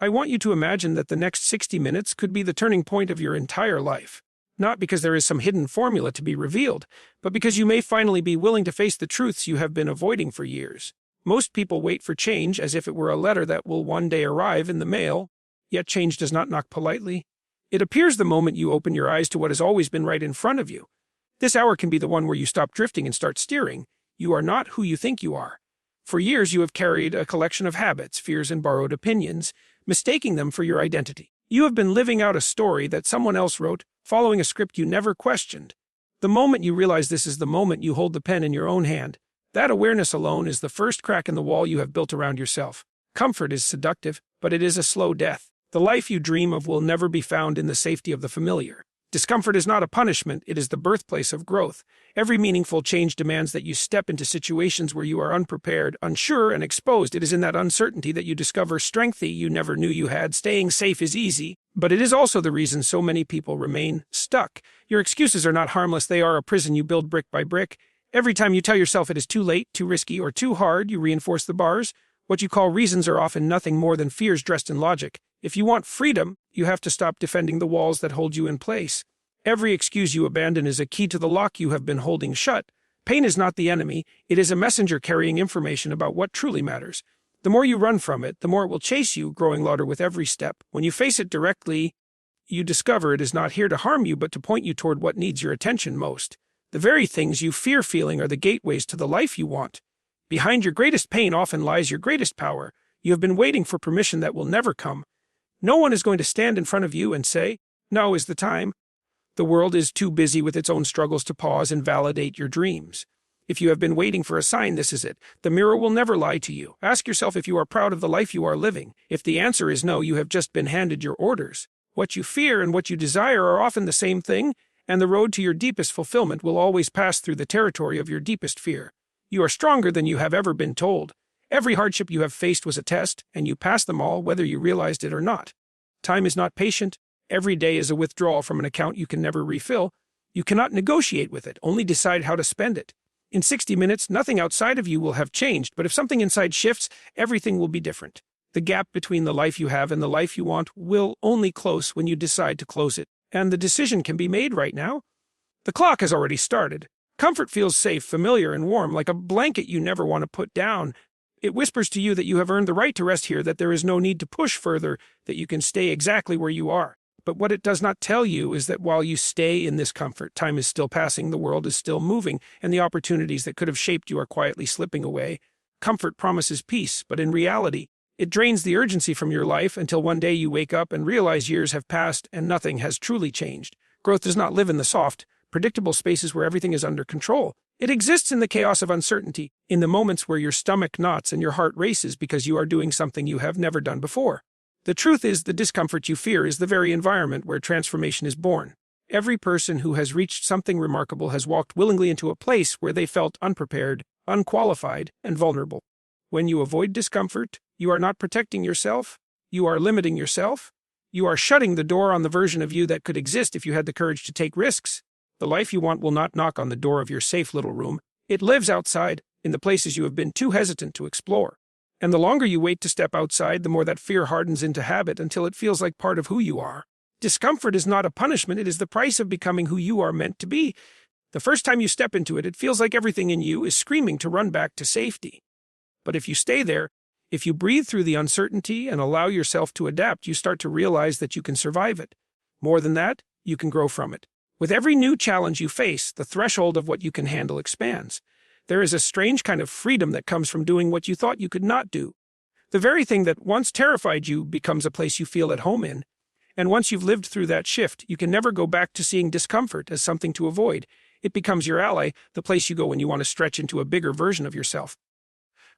I want you to imagine that the next 60 minutes could be the turning point of your entire life. Not because there is some hidden formula to be revealed, but because you may finally be willing to face the truths you have been avoiding for years. Most people wait for change as if it were a letter that will one day arrive in the mail, yet change does not knock politely. It appears the moment you open your eyes to what has always been right in front of you. This hour can be the one where you stop drifting and start steering. You are not who you think you are. For years you have carried a collection of habits, fears, and borrowed opinions, mistaking them for your identity. You have been living out a story that someone else wrote, following a script you never questioned. The moment you realize this is the moment you hold the pen in your own hand, that awareness alone is the first crack in the wall you have built around yourself. Comfort is seductive, but it is a slow death. The life you dream of will never be found in the safety of the familiar. Discomfort is not a punishment, it is the birthplace of growth. Every meaningful change demands that you step into situations where you are unprepared, unsure, and exposed. It is in that uncertainty that you discover strength you never knew you had. Staying safe is easy, but it is also the reason so many people remain stuck. Your excuses are not harmless, they are a prison you build brick by brick. Every time you tell yourself it is too late, too risky, or too hard, you reinforce the bars. What you call reasons are often nothing more than fears dressed in logic. If you want freedom, you have to stop defending the walls that hold you in place. Every excuse you abandon is a key to the lock you have been holding shut. Pain is not the enemy, it is a messenger carrying information about what truly matters. The more you run from it, the more it will chase you, growing louder with every step. When you face it directly, you discover it is not here to harm you but to point you toward what needs your attention most. The very things you fear feeling are the gateways to the life you want. Behind your greatest pain often lies your greatest power. You have been waiting for permission that will never come. No one is going to stand in front of you and say, "Now is the time." The world is too busy with its own struggles to pause and validate your dreams. If you have been waiting for a sign, this is it. The mirror will never lie to you. Ask yourself if you are proud of the life you are living. If the answer is no, you have just been handed your orders. What you fear and what you desire are often the same thing, and the road to your deepest fulfillment will always pass through the territory of your deepest fear. You are stronger than you have ever been told. Every hardship you have faced was a test, and you passed them all whether you realized it or not. Time is not patient. Every day is a withdrawal from an account you can never refill. You cannot negotiate with it, only decide how to spend it. In 60 minutes, nothing outside of you will have changed, but if something inside shifts, everything will be different. The gap between the life you have and the life you want will only close when you decide to close it, and the decision can be made right now. The clock has already started. Comfort feels safe, familiar, and warm, like a blanket you never want to put down. It whispers to you that you have earned the right to rest here, that there is no need to push further, that you can stay exactly where you are. But what it does not tell you is that while you stay in this comfort, time is still passing, the world is still moving, and the opportunities that could have shaped you are quietly slipping away. Comfort promises peace, but in reality, it drains the urgency from your life until one day you wake up and realize years have passed and nothing has truly changed. Growth does not live in the soft, predictable spaces where everything is under control. It exists in the chaos of uncertainty, in the moments where your stomach knots and your heart races because you are doing something you have never done before. The truth is, the discomfort you fear is the very environment where transformation is born. Every person who has reached something remarkable has walked willingly into a place where they felt unprepared, unqualified, and vulnerable. When you avoid discomfort, you are not protecting yourself, you are limiting yourself, you are shutting the door on the version of you that could exist if you had the courage to take risks. The life you want will not knock on the door of your safe little room. It lives outside, in the places you have been too hesitant to explore. And the longer you wait to step outside, the more that fear hardens into habit until it feels like part of who you are. Discomfort is not a punishment, it is the price of becoming who you are meant to be. The first time you step into it, it feels like everything in you is screaming to run back to safety. But if you stay there, if you breathe through the uncertainty and allow yourself to adapt, you start to realize that you can survive it. More than that, you can grow from it. With every new challenge you face, the threshold of what you can handle expands. There is a strange kind of freedom that comes from doing what you thought you could not do. The very thing that once terrified you becomes a place you feel at home in. And once you've lived through that shift, you can never go back to seeing discomfort as something to avoid. It becomes your ally, the place you go when you want to stretch into a bigger version of yourself.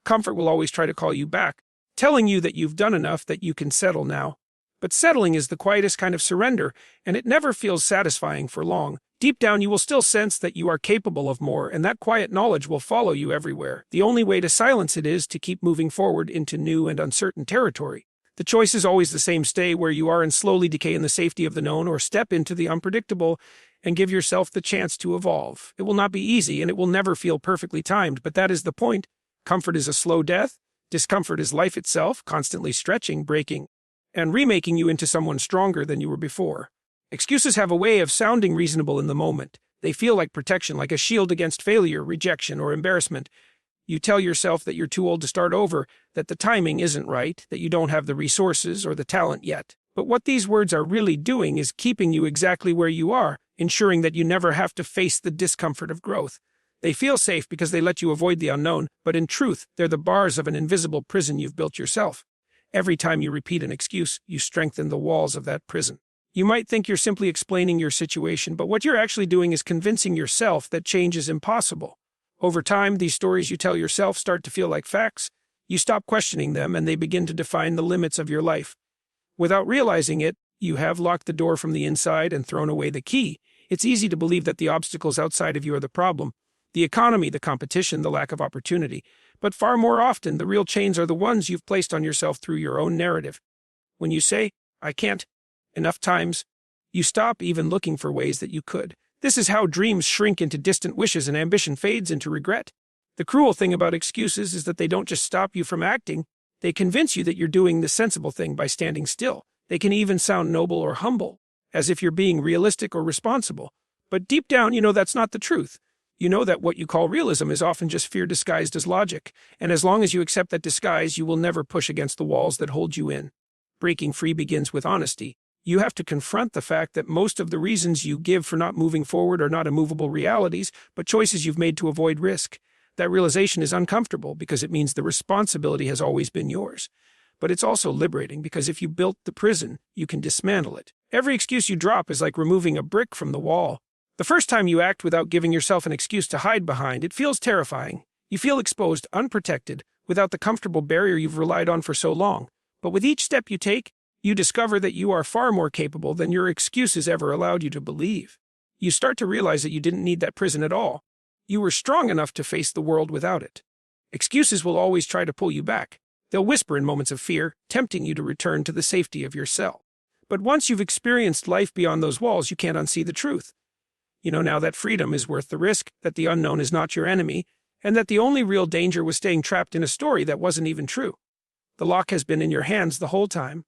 Comfort will always try to call you back, telling you that you've done enough, that you can settle now. But settling is the quietest kind of surrender, and it never feels satisfying for long. Deep down, you will still sense that you are capable of more, and that quiet knowledge will follow you everywhere. The only way to silence it is to keep moving forward into new and uncertain territory. The choice is always the same: stay where you are and slowly decay in the safety of the known, or step into the unpredictable and give yourself the chance to evolve. It will not be easy, and it will never feel perfectly timed, but that is the point. Comfort is a slow death. Discomfort is life itself, constantly stretching, breaking, and remaking you into someone stronger than you were before. Excuses have a way of sounding reasonable in the moment. They feel like protection, like a shield against failure, rejection, or embarrassment. You tell yourself that you're too old to start over, that the timing isn't right, that you don't have the resources or the talent yet. But what these words are really doing is keeping you exactly where you are, ensuring that you never have to face the discomfort of growth. They feel safe because they let you avoid the unknown, but in truth, they're the bars of an invisible prison you've built yourself. Every time you repeat an excuse, you strengthen the walls of that prison. You might think you're simply explaining your situation, but what you're actually doing is convincing yourself that change is impossible. Over time, these stories you tell yourself start to feel like facts. You stop questioning them, and they begin to define the limits of your life. Without realizing it, you have locked the door from the inside and thrown away the key. It's easy to believe that the obstacles outside of you are the problem. The economy, the competition, the lack of opportunity. But far more often, the real chains are the ones you've placed on yourself through your own narrative. When you say, "I can't," enough times, you stop even looking for ways that you could. This is how dreams shrink into distant wishes and ambition fades into regret. The cruel thing about excuses is that they don't just stop you from acting, they convince you that you're doing the sensible thing by standing still. They can even sound noble or humble, as if you're being realistic or responsible. But deep down, you know that's not the truth. You know that what you call realism is often just fear disguised as logic, and as long as you accept that disguise, you will never push against the walls that hold you in. Breaking free begins with honesty. You have to confront the fact that most of the reasons you give for not moving forward are not immovable realities, but choices you've made to avoid risk. That realization is uncomfortable because it means the responsibility has always been yours. But it's also liberating because if you built the prison, you can dismantle it. Every excuse you drop is like removing a brick from the wall. The first time you act without giving yourself an excuse to hide behind, it feels terrifying. You feel exposed, unprotected, without the comfortable barrier you've relied on for so long. But with each step you take, you discover that you are far more capable than your excuses ever allowed you to believe. You start to realize that you didn't need that prison at all. You were strong enough to face the world without it. Excuses will always try to pull you back. They'll whisper in moments of fear, tempting you to return to the safety of your cell. But once you've experienced life beyond those walls, you can't unsee the truth. You know now that freedom is worth the risk, that the unknown is not your enemy, and that the only real danger was staying trapped in a story that wasn't even true. The lock has been in your hands the whole time,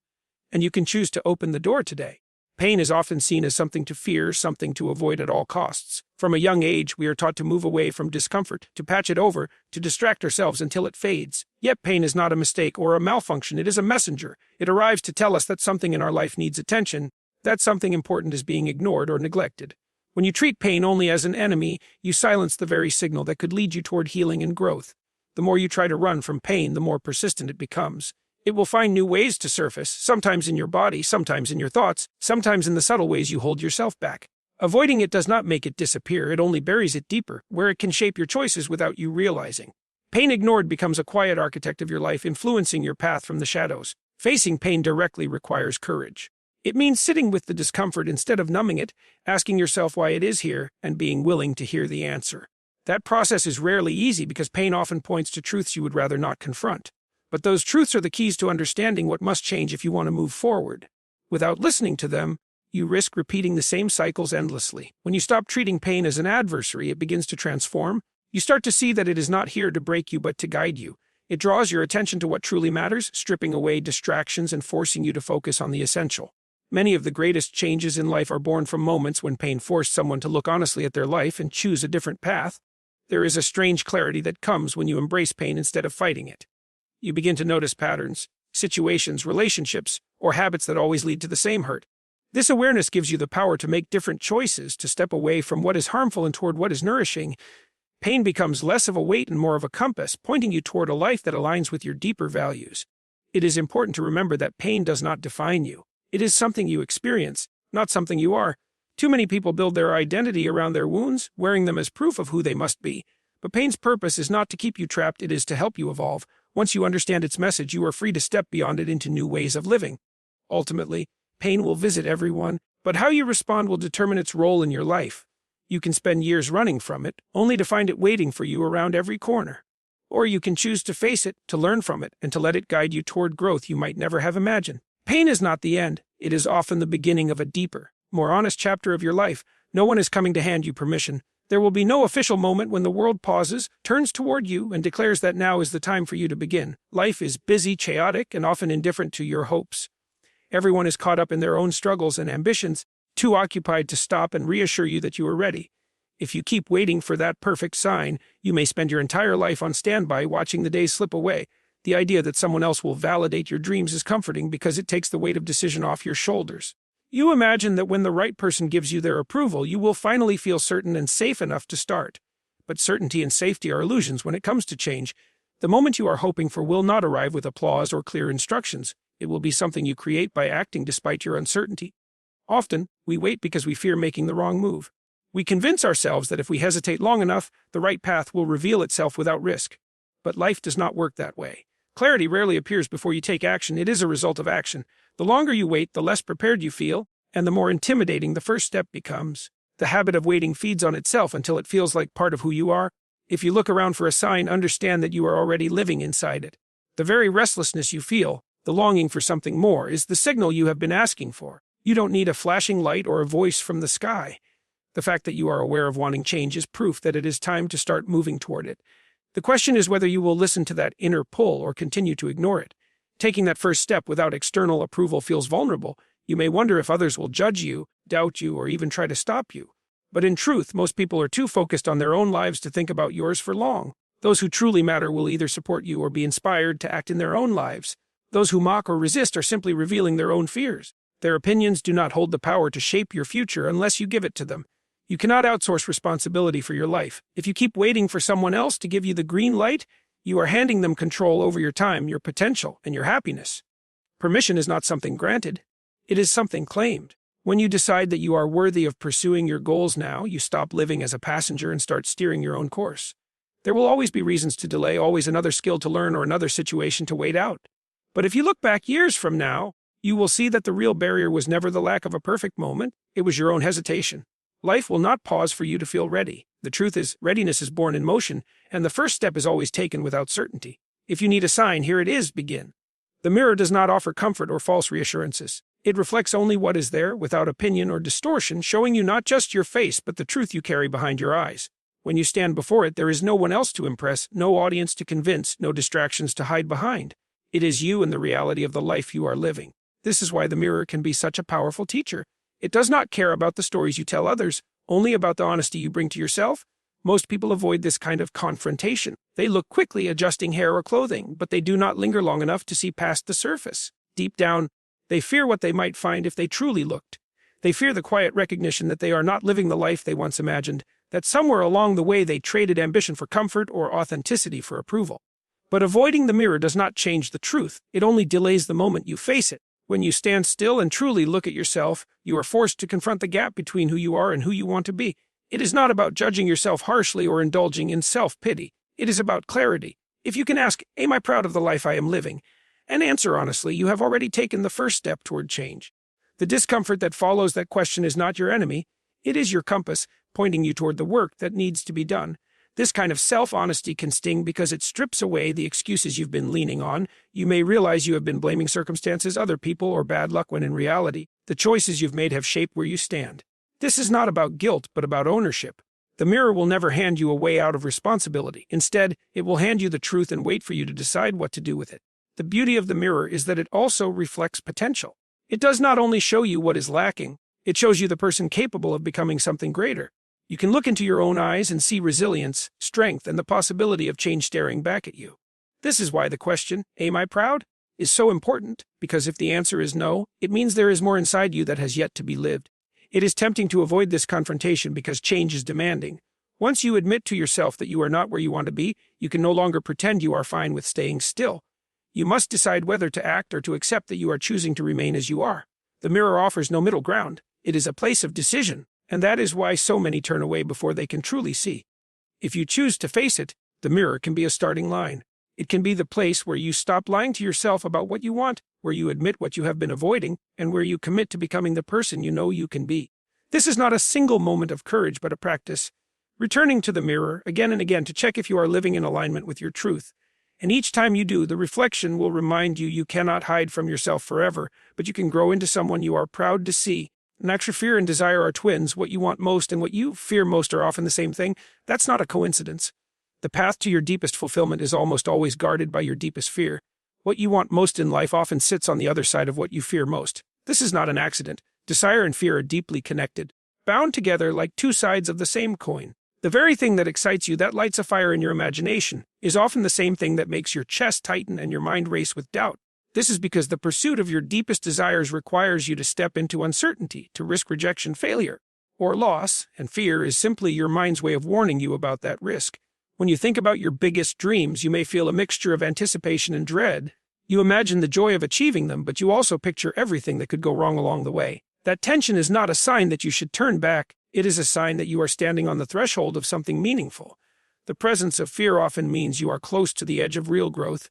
and you can choose to open the door today. Pain is often seen as something to fear, something to avoid at all costs. From a young age, we are taught to move away from discomfort, to patch it over, to distract ourselves until it fades. Yet pain is not a mistake or a malfunction, it is a messenger. It arrives to tell us that something in our life needs attention, that something important is being ignored or neglected. When you treat pain only as an enemy, you silence the very signal that could lead you toward healing and growth. The more you try to run from pain, the more persistent it becomes. It will find new ways to surface, sometimes in your body, sometimes in your thoughts, sometimes in the subtle ways you hold yourself back. Avoiding it does not make it disappear, it only buries it deeper, where it can shape your choices without you realizing. Pain ignored becomes a quiet architect of your life, influencing your path from the shadows. Facing pain directly requires courage. It means sitting with the discomfort instead of numbing it, asking yourself why it is here, and being willing to hear the answer. That process is rarely easy because pain often points to truths you would rather not confront. But those truths are the keys to understanding what must change if you want to move forward. Without listening to them, you risk repeating the same cycles endlessly. When you stop treating pain as an adversary, it begins to transform. You start to see that it is not here to break you but to guide you. It draws your attention to what truly matters, stripping away distractions and forcing you to focus on the essential. Many of the greatest changes in life are born from moments when pain forced someone to look honestly at their life and choose a different path. There is a strange clarity that comes when you embrace pain instead of fighting it. You begin to notice patterns, situations, relationships, or habits that always lead to the same hurt. This awareness gives you the power to make different choices, to step away from what is harmful and toward what is nourishing. Pain becomes less of a weight and more of a compass, pointing you toward a life that aligns with your deeper values. It is important to remember that pain does not define you. It is something you experience, not something you are. Too many people build their identity around their wounds, wearing them as proof of who they must be. But pain's purpose is not to keep you trapped, it is to help you evolve. Once you understand its message, you are free to step beyond it into new ways of living. Ultimately, pain will visit everyone, but how you respond will determine its role in your life. You can spend years running from it, only to find it waiting for you around every corner. Or you can choose to face it, to learn from it, and to let it guide you toward growth you might never have imagined. Pain is not the end. It is often the beginning of a deeper, more honest chapter of your life. No one is coming to hand you permission. There will be no official moment when the world pauses, turns toward you, and declares that now is the time for you to begin. Life is busy, chaotic, and often indifferent to your hopes. Everyone is caught up in their own struggles and ambitions, too occupied to stop and reassure you that you are ready. If you keep waiting for that perfect sign, you may spend your entire life on standby watching the days slip away. The idea that someone else will validate your dreams is comforting because it takes the weight of decision off your shoulders. You imagine that when the right person gives you their approval, you will finally feel certain and safe enough to start. But certainty and safety are illusions when it comes to change. The moment you are hoping for will not arrive with applause or clear instructions. It will be something you create by acting despite your uncertainty. Often, we wait because we fear making the wrong move. We convince ourselves that if we hesitate long enough, the right path will reveal itself without risk. But life does not work that way. Clarity rarely appears before you take action. It is a result of action. The longer you wait, the less prepared you feel, and the more intimidating the first step becomes. The habit of waiting feeds on itself until it feels like part of who you are. If you look around for a sign, understand that you are already living inside it. The very restlessness you feel, the longing for something more, is the signal you have been asking for. You don't need a flashing light or a voice from the sky. The fact that you are aware of wanting change is proof that it is time to start moving toward it. The question is whether you will listen to that inner pull or continue to ignore it. Taking that first step without external approval feels vulnerable. You may wonder if others will judge you, doubt you, or even try to stop you. But in truth, most people are too focused on their own lives to think about yours for long. Those who truly matter will either support you or be inspired to act in their own lives. Those who mock or resist are simply revealing their own fears. Their opinions do not hold the power to shape your future unless you give it to them. You cannot outsource responsibility for your life. If you keep waiting for someone else to give you the green light, you are handing them control over your time, your potential, and your happiness. Permission is not something granted. It is something claimed. When you decide that you are worthy of pursuing your goals now, you stop living as a passenger and start steering your own course. There will always be reasons to delay, always another skill to learn or another situation to wait out. But if you look back years from now, you will see that the real barrier was never the lack of a perfect moment. It was your own hesitation. Life will not pause for you to feel ready. The truth is, readiness is born in motion, and the first step is always taken without certainty. If you need a sign, here it is, begin. The mirror does not offer comfort or false reassurances. It reflects only what is there, without opinion or distortion, showing you not just your face but the truth you carry behind your eyes. When you stand before it, there is no one else to impress, no audience to convince, no distractions to hide behind. It is you and the reality of the life you are living. This is why the mirror can be such a powerful teacher. It does not care about the stories you tell others, only about the honesty you bring to yourself. Most people avoid this kind of confrontation. They look quickly adjusting hair or clothing, but they do not linger long enough to see past the surface. Deep down, they fear what they might find if they truly looked. They fear the quiet recognition that they are not living the life they once imagined, that somewhere along the way they traded ambition for comfort or authenticity for approval. But avoiding the mirror does not change the truth. It only delays the moment you face it. When you stand still and truly look at yourself, you are forced to confront the gap between who you are and who you want to be. It is not about judging yourself harshly or indulging in self-pity. It is about clarity. If you can ask, "Am I proud of the life I am living?" and answer honestly, you have already taken the first step toward change. The discomfort that follows that question is not your enemy. It is your compass, pointing you toward the work that needs to be done. This kind of self-honesty can sting because it strips away the excuses you've been leaning on. You may realize you have been blaming circumstances, other people, or bad luck when in reality, the choices you've made have shaped where you stand. This is not about guilt, but about ownership. The mirror will never hand you a way out of responsibility. Instead, it will hand you the truth and wait for you to decide what to do with it. The beauty of the mirror is that it also reflects potential. It does not only show you what is lacking, it shows you the person capable of becoming something greater. You can look into your own eyes and see resilience, strength, and the possibility of change staring back at you. This is why the question, "Am I proud?" is so important, because if the answer is no, it means there is more inside you that has yet to be lived. It is tempting to avoid this confrontation because change is demanding. Once you admit to yourself that you are not where you want to be, you can no longer pretend you are fine with staying still. You must decide whether to act or to accept that you are choosing to remain as you are. The mirror offers no middle ground. It is a place of decision, and that is why so many turn away before they can truly see. If you choose to face it, the mirror can be a starting line. It can be the place where you stop lying to yourself about what you want, where you admit what you have been avoiding, and where you commit to becoming the person you know you can be. This is not a single moment of courage, but a practice. Returning to the mirror again and again to check if you are living in alignment with your truth. And each time you do, the reflection will remind you you cannot hide from yourself forever, but you can grow into someone you are proud to see. And actually, fear and desire are twins. What you want most and what you fear most are often the same thing. That's not a coincidence. The path to your deepest fulfillment is almost always guarded by your deepest fear. What you want most in life often sits on the other side of what you fear most. This is not an accident. Desire and fear are deeply connected, bound together like two sides of the same coin. The very thing that excites you, that lights a fire in your imagination, is often the same thing that makes your chest tighten and your mind race with doubt. This is because the pursuit of your deepest desires requires you to step into uncertainty, to risk rejection, failure, or loss, and fear is simply your mind's way of warning you about that risk. When you think about your biggest dreams, you may feel a mixture of anticipation and dread. You imagine the joy of achieving them, but you also picture everything that could go wrong along the way. That tension is not a sign that you should turn back. It is a sign that you are standing on the threshold of something meaningful. The presence of fear often means you are close to the edge of real growth,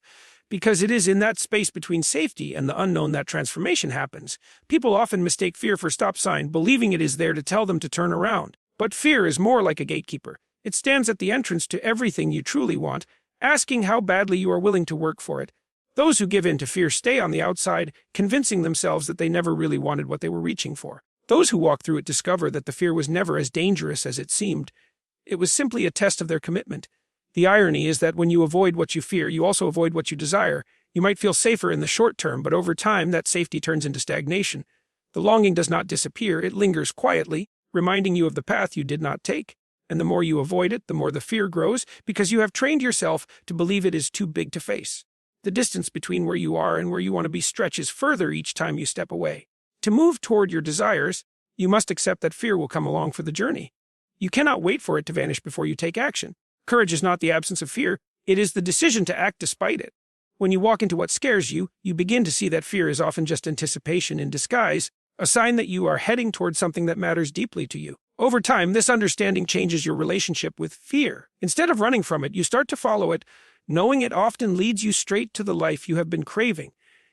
because it is in that space between safety and the unknown that transformation happens. People often mistake fear for stop sign, believing it is there to tell them to turn around. But fear is more like a gatekeeper. It stands at the entrance to everything you truly want, asking how badly you are willing to work for it. Those who give in to fear stay on the outside, convincing themselves that they never really wanted what they were reaching for. Those who walk through it discover that the fear was never as dangerous as it seemed. It was simply a test of their commitment. The irony is that when you avoid what you fear, you also avoid what you desire. You might feel safer in the short term, but over time, that safety turns into stagnation. The longing does not disappear, it lingers quietly, reminding you of the path you did not take. And the more you avoid it, the more the fear grows, because you have trained yourself to believe it is too big to face. The distance between where you are and where you want to be stretches further each time you step away. To move toward your desires, you must accept that fear will come along for the journey. You cannot wait for it to vanish before you take action. Courage is not the absence of fear, it is the decision to act despite it. When you walk into what scares you, you begin to see that fear is often just anticipation in disguise, a sign that you are heading toward something that matters deeply to you. Over time, this understanding changes your relationship with fear. Instead of running from it, you start to follow it, knowing it often leads you straight to the life you have been craving.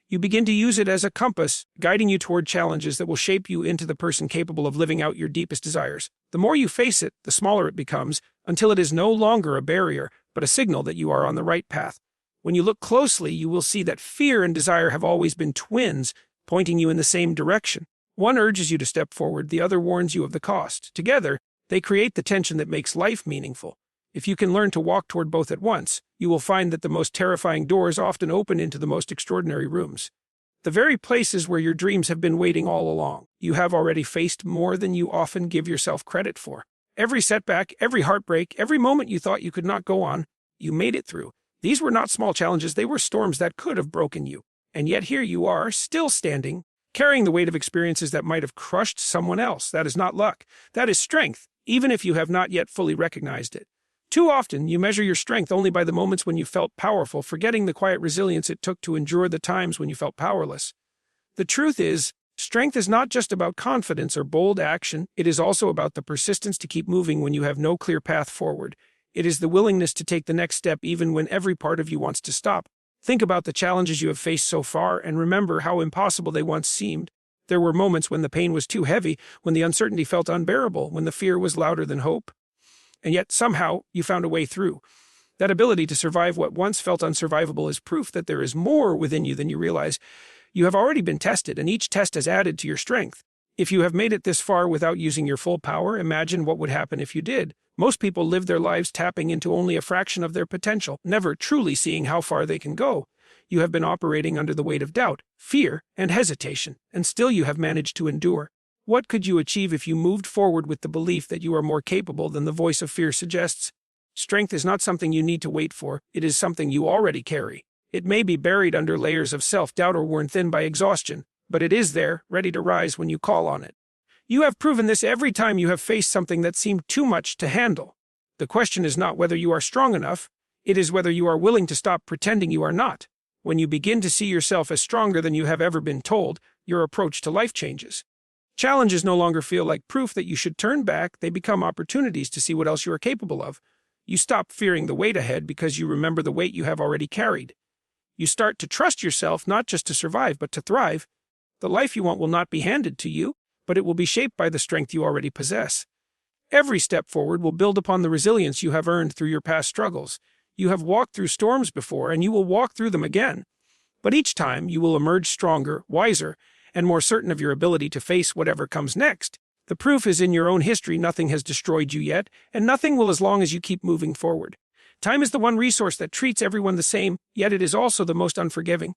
You begin to use it as a compass, guiding you toward challenges that will shape you into the person capable of living out your deepest desires. The more you face it, the smaller it becomes, until it is no longer a barrier, but a signal that you are on the right path. When you look closely, you will see that fear and desire have always been twins, pointing you in the same direction. One urges you to step forward, the other warns you of the cost. Together, they create the tension that makes life meaningful. If you can learn to walk toward both at once, you will find that the most terrifying doors often open into the most extraordinary rooms. The very places where your dreams have been waiting all along. You have already faced more than you often give yourself credit for. Every setback, every heartbreak, every moment you thought you could not go on, you made it through. These were not small challenges, they were storms that could have broken you. And yet here you are, still standing, carrying the weight of experiences that might have crushed someone else. That is not luck. That is strength, even if you have not yet fully recognized it. Too often, you measure your strength only by the moments when you felt powerful, forgetting the quiet resilience it took to endure the times when you felt powerless. The truth is, strength is not just about confidence or bold action, it is also about the persistence to keep moving when you have no clear path forward. It is the willingness to take the next step even when every part of you wants to stop. Think about the challenges you have faced so far and remember how impossible they once seemed. There were moments when the pain was too heavy, when the uncertainty felt unbearable, when the fear was louder than hope. And yet, somehow, you found a way through. That ability to survive what once felt unsurvivable is proof that there is more within you than you realize. You have already been tested, and each test has added to your strength. If you have made it this far without using your full power, imagine what would happen if you did. Most people live their lives tapping into only a fraction of their potential, never truly seeing how far they can go. You have been operating under the weight of doubt, fear, and hesitation, and still you have managed to endure. What could you achieve if you moved forward with the belief that you are more capable than the voice of fear suggests? Strength is not something you need to wait for, it is something you already carry. It may be buried under layers of self-doubt or worn thin by exhaustion, but it is there, ready to rise when you call on it. You have proven this every time you have faced something that seemed too much to handle. The question is not whether you are strong enough, it is whether you are willing to stop pretending you are not. When you begin to see yourself as stronger than you have ever been told, your approach to life changes. Challenges no longer feel like proof that you should turn back, they become opportunities to see what else you are capable of. You stop fearing the weight ahead because you remember the weight you have already carried. You start to trust yourself not just to survive but to thrive. The life you want will not be handed to you, but it will be shaped by the strength you already possess. Every step forward will build upon the resilience you have earned through your past struggles. You have walked through storms before, and you will walk through them again. But each time, you will emerge stronger, wiser, and more certain of your ability to face whatever comes next. The proof is in your own history. Nothing has destroyed you yet, and nothing will as long as you keep moving forward. Time is the one resource that treats everyone the same, yet it is also the most unforgiving.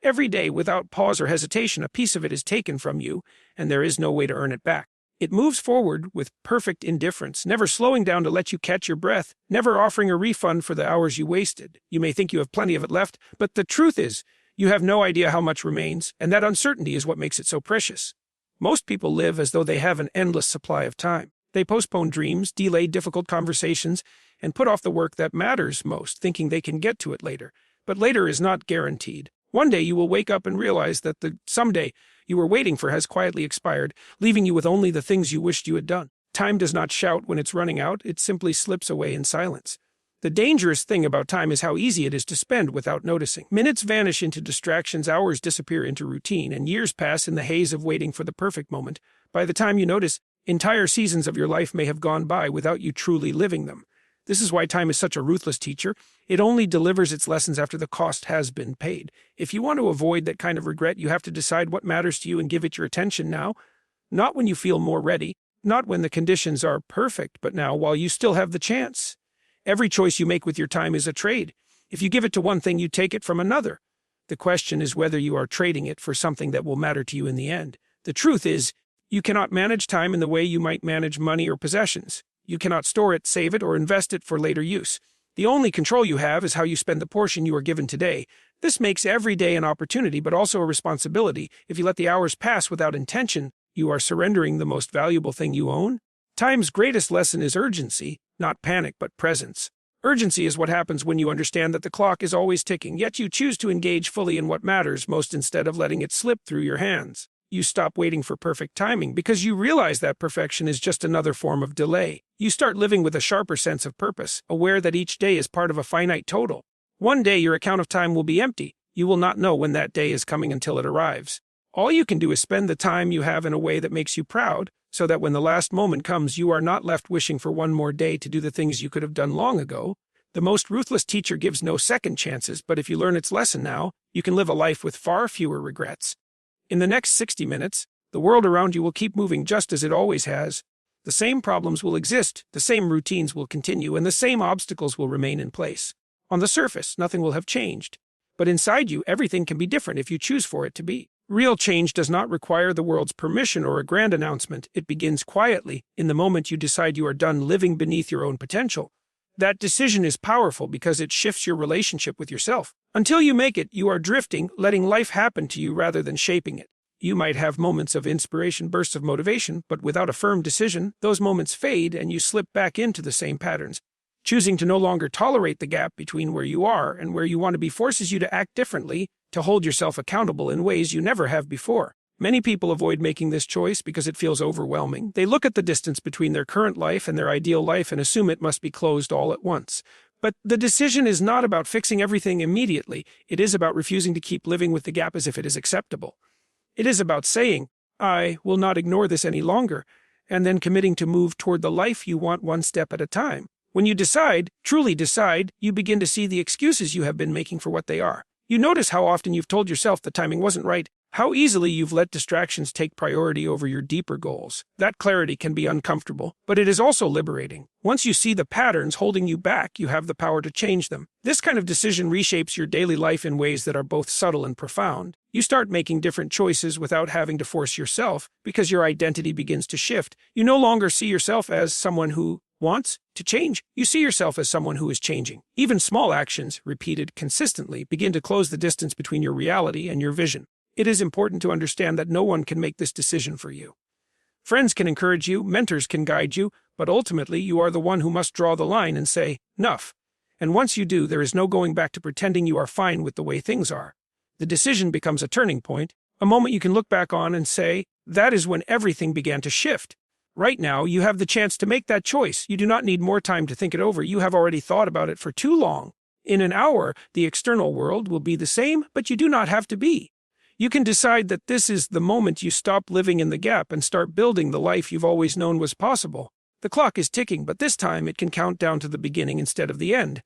Every day, without pause or hesitation, a piece of it is taken from you, and there is no way to earn it back. It moves forward with perfect indifference, never slowing down to let you catch your breath, never offering a refund for the hours you wasted. You may think you have plenty of it left, but the truth is, you have no idea how much remains, and that uncertainty is what makes it so precious. Most people live as though they have an endless supply of time. They postpone dreams, delay difficult conversations, and put off the work that matters most, thinking they can get to it later. But later is not guaranteed. One day you will wake up and realize that the someday you were waiting for has quietly expired, leaving you with only the things you wished you had done. Time does not shout when it's running out, it simply slips away in silence. The dangerous thing about time is how easy it is to spend without noticing. Minutes vanish into distractions, hours disappear into routine, and years pass in the haze of waiting for the perfect moment. By the time you notice, entire seasons of your life may have gone by without you truly living them. This is why time is such a ruthless teacher. It only delivers its lessons after the cost has been paid. If you want to avoid that kind of regret, you have to decide what matters to you and give it your attention now. Not when you feel more ready, not when the conditions are perfect, but now while you still have the chance. Every choice you make with your time is a trade. If you give it to one thing, you take it from another. The question is whether you are trading it for something that will matter to you in the end. The truth is, you cannot manage time in the way you might manage money or possessions. You cannot store it, save it, or invest it for later use. The only control you have is how you spend the portion you are given today. This makes every day an opportunity, but also a responsibility. If you let the hours pass without intention, you are surrendering the most valuable thing you own. Time's greatest lesson is urgency, not panic, but presence. Urgency is what happens when you understand that the clock is always ticking, yet you choose to engage fully in what matters most instead of letting it slip through your hands. You stop waiting for perfect timing because you realize that perfection is just another form of delay. You start living with a sharper sense of purpose, aware that each day is part of a finite total. One day your account of time will be empty. You will not know when that day is coming until it arrives. All you can do is spend the time you have in a way that makes you proud, so that when the last moment comes, you are not left wishing for one more day to do the things you could have done long ago. The most ruthless teacher gives no second chances, but if you learn its lesson now, you can live a life with far fewer regrets. In the next 60 minutes, the world around you will keep moving just as it always has. The same problems will exist, the same routines will continue, and the same obstacles will remain in place. On the surface, nothing will have changed. But inside you, everything can be different if you choose for it to be. Real change does not require the world's permission or a grand announcement. It begins quietly, in the moment you decide you are done living beneath your own potential. That decision is powerful because it shifts your relationship with yourself. Until you make it, you are drifting, letting life happen to you rather than shaping it. You might have moments of inspiration, bursts of motivation, but without a firm decision, those moments fade and you slip back into the same patterns. Choosing to no longer tolerate the gap between where you are and where you want to be forces you to act differently, to hold yourself accountable in ways you never have before. Many people avoid making this choice because it feels overwhelming. They look at the distance between their current life and their ideal life and assume it must be closed all at once. But the decision is not about fixing everything immediately. It is about refusing to keep living with the gap as if it is acceptable. It is about saying, I will not ignore this any longer, and then committing to move toward the life you want one step at a time. When you decide, truly decide, you begin to see the excuses you have been making for what they are. You notice how often you've told yourself the timing wasn't right, how easily you've let distractions take priority over your deeper goals. That clarity can be uncomfortable, but it is also liberating. Once you see the patterns holding you back, you have the power to change them. This kind of decision reshapes your daily life in ways that are both subtle and profound. You start making different choices without having to force yourself, because your identity begins to shift. You no longer see yourself as someone who wants to change. You see yourself as someone who is changing. Even small actions, repeated consistently, begin to close the distance between your reality and your vision. It is important to understand that no one can make this decision for you. Friends can encourage you, mentors can guide you, but ultimately you are the one who must draw the line and say, "Enough." And once you do, there is no going back to pretending you are fine with the way things are. The decision becomes a turning point, a moment you can look back on and say, that is when everything began to shift. Right now, you have the chance to make that choice. You do not need more time to think it over. You have already thought about it for too long. In an hour, the external world will be the same, but you do not have to be. You can decide that this is the moment you stop living in the gap and start building the life you've always known was possible. The clock is ticking, but this time it can count down to the beginning instead of the end.